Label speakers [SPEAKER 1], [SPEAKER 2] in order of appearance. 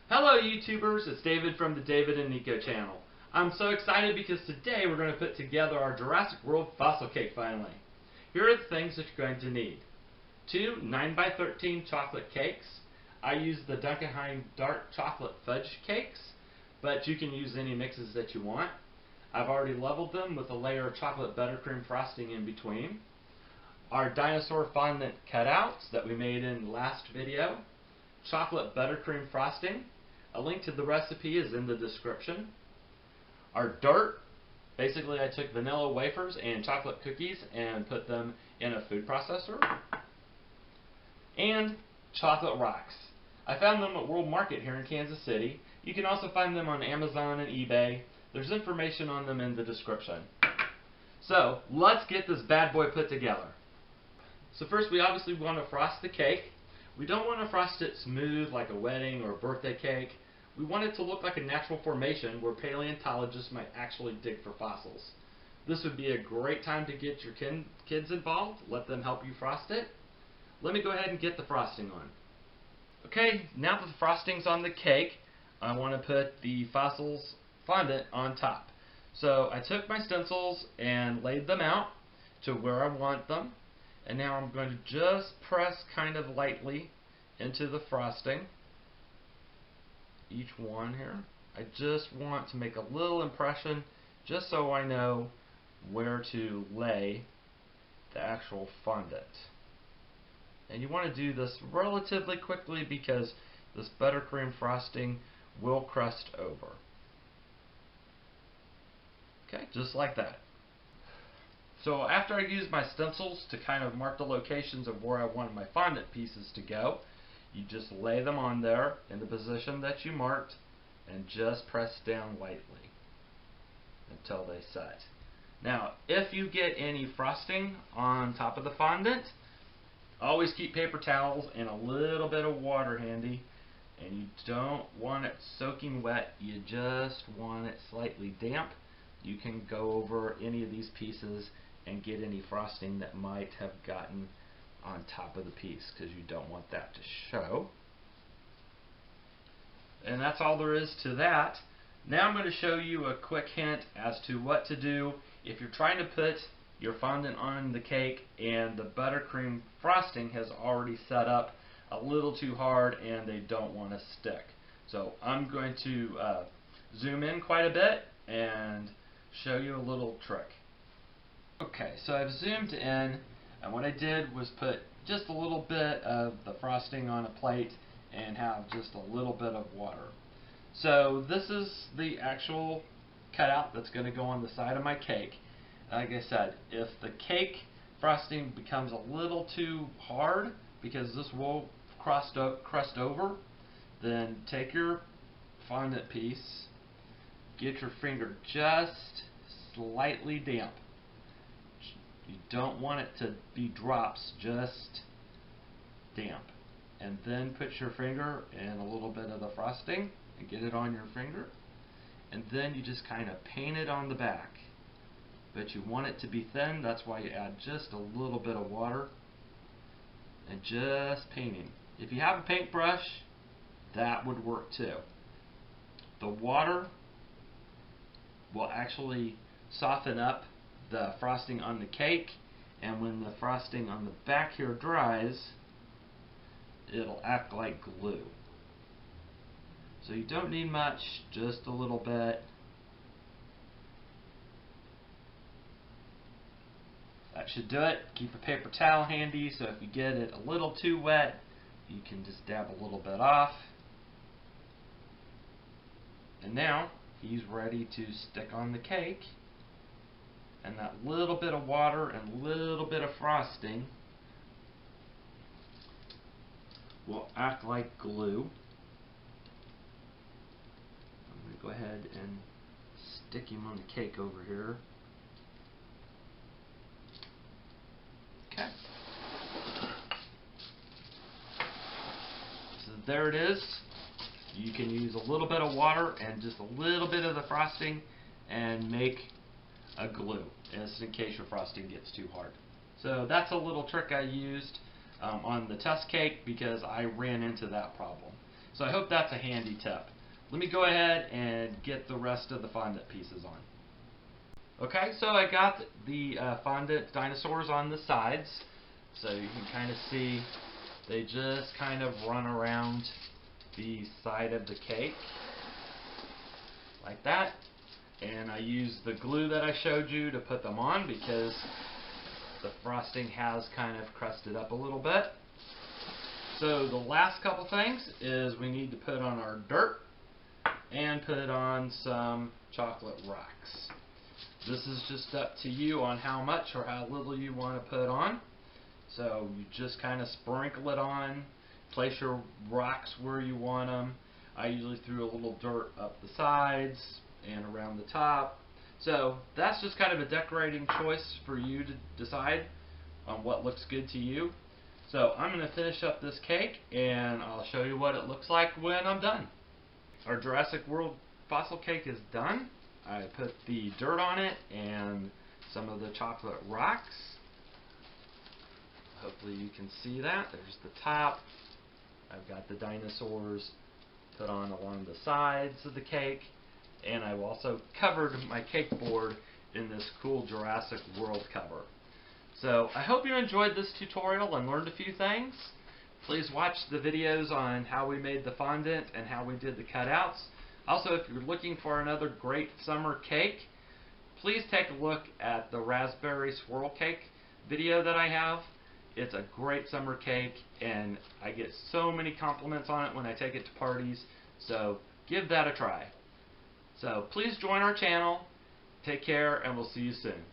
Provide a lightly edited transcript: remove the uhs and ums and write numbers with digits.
[SPEAKER 1] Hello YouTubers, it's David from the David and Nico channel. I'm so excited because today we're going to put together our Jurassic World Fossil cake finally. Here are the things that you're going to need. 2 9x13 chocolate cakes. I use the Duncan dark chocolate fudge cakes, but you can use any mixes that you want. I've already leveled them with a layer of chocolate buttercream frosting in between. Our dinosaur fondant cutouts that we made in the last video. Chocolate buttercream frosting. A link to the recipe is in the description. Our dirt, basically I took vanilla wafers and chocolate cookies and put them in a food processor. And chocolate rocks. I found them at World Market here in Kansas City. You can also find them on Amazon and eBay. There's information on them in the description. So, let's get this bad boy put together. So first we obviously want to frost the cake. We don't want to frost it smooth like a wedding or a birthday cake. We want it to look like a natural formation where paleontologists might actually dig for fossils. This would be a great time to get your kids involved, let them help you frost it. Let me go ahead and get the frosting on. Okay, now that the frosting's on the cake, I want to put the fossils fondant on top. So I took my stencils and laid them out to where I want them. And now I'm going to just press kind of lightly into the frosting. Each one here. I just want to make a little impression just so I know where to lay the actual fondant. And you want to do this relatively quickly because this buttercream frosting will crust over. Okay, just like that. So after I use my stencils to kind of mark the locations of where I want my fondant pieces to go, you just lay them on there in the position that you marked and just press down lightly until they set. Now, if you get any frosting on top of the fondant, always keep paper towels and a little bit of water handy. And you don't want it soaking wet, you just want it slightly damp. You can go over any of these pieces and get any frosting that might have gotten on top of the piece because you don't want that to show. And that's all there is to that. Now I'm going to show you a quick hint as to what to do if you're trying to put your fondant on the cake and the buttercream frosting has already set up a little too hard and they don't want to stick. So I'm going to zoom in quite a bit and show you a little trick. Okay, so I've zoomed in and what I did was put just a little bit of the frosting on a plate and have just a little bit of water. So this is the actual cutout that's going to go on the side of my cake. Like I said, if the cake frosting becomes a little too hard because this will crust over, then take your fondant piece, get your finger just slightly damp. You don't want it to be drops, just damp. And then put your finger in a little bit of the frosting and get it on your finger. And then you just kind of paint it on the back. But you want it to be thin, that's why you add just a little bit of water and just painting. If you have a paintbrush, that would work too. The water will actually soften up the frosting on the cake, and when the frosting on the back here dries, it'll act like glue. So you don't need much, just a little bit. That should do it. Keep a paper towel handy so if you get it a little too wet, you can just dab a little bit off. And now he's ready to stick on the cake. And that little bit of water and little bit of frosting will act like glue. I'm going to go ahead and stick him on the cake over here. Okay. So there it is. You can use a little bit of water and just a little bit of the frosting and make a glue, just in case your frosting gets too hard. So that's a little trick I used on the test cake because I ran into that problem. So I hope that's a handy tip. Let me go ahead and get the rest of the fondant pieces on. Okay, so I got the fondant dinosaurs on the sides, so you can kind of see they just kind of run around the side of the cake like that. And I used the glue that I showed you to put them on because the frosting has kind of crusted up a little bit. So the last couple things is we need to put on our dirt and put on some chocolate rocks. This is just up to you on how much or how little you want to put on. So you just kind of sprinkle it on, place your rocks where you want them. I usually threw a little dirt up the sides and around the top. So that's just kind of a decorating choice for you to decide on what looks good to you. So I'm going to finish up this cake and I'll show you what it looks like when I'm done. Our Jurassic World Fossil cake is done. I put the dirt on it and some of the chocolate rocks. Hopefully you can see that. There's the top. I've got the dinosaurs put on along the sides of the cake. And I've also covered my cake board in this cool Jurassic World cover. So I hope you enjoyed this tutorial and learned a few things. Please watch the videos on how we made the fondant and how we did the cutouts. Also, if you're looking for another great summer cake, please take a look at the raspberry swirl cake video that I have. It's a great summer cake and I get so many compliments on it when I take it to parties, so give that a try. So please join our channel, take care, and we'll see you soon.